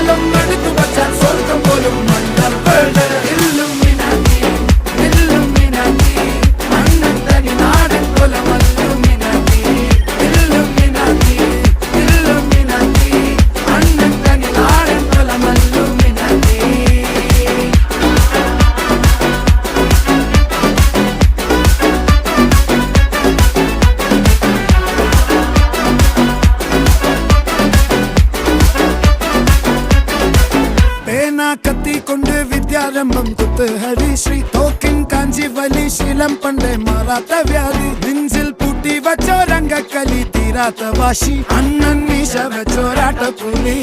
വച്ചാലും എടുത്തു വച്ചാൽ സ്വർഗം പോലും മണ്ണർവേട് ഇല്ലുമിനാറ്റി ഇല്ലുമിനാറ്റി അണ്ണൻ തനി നാടൻ കുലമല്ലുമിനാറ്റി ഇല്ലുമിനാറ്റി ഇല്ലുമിനാറ്റി അണ്ണൻ തനി നാടൻ കുലമല്ലുമിനാറ്റി കത്തി കൊണ്ട് വിദ്യാരംഭം കുത്ത് ഹരിശ്രീ തോക്കിൻ കാഞ്ചി വലി ശീലം പണ്ടേ മാറാത്ത വ്യാധി നെഞ്ചിൽ പൂട്ടി വച്ചോരംഗക്കലി തീരാത്ത വാശി അണ്ണൻ മീശ വെച്ചോരാട്ട പുലി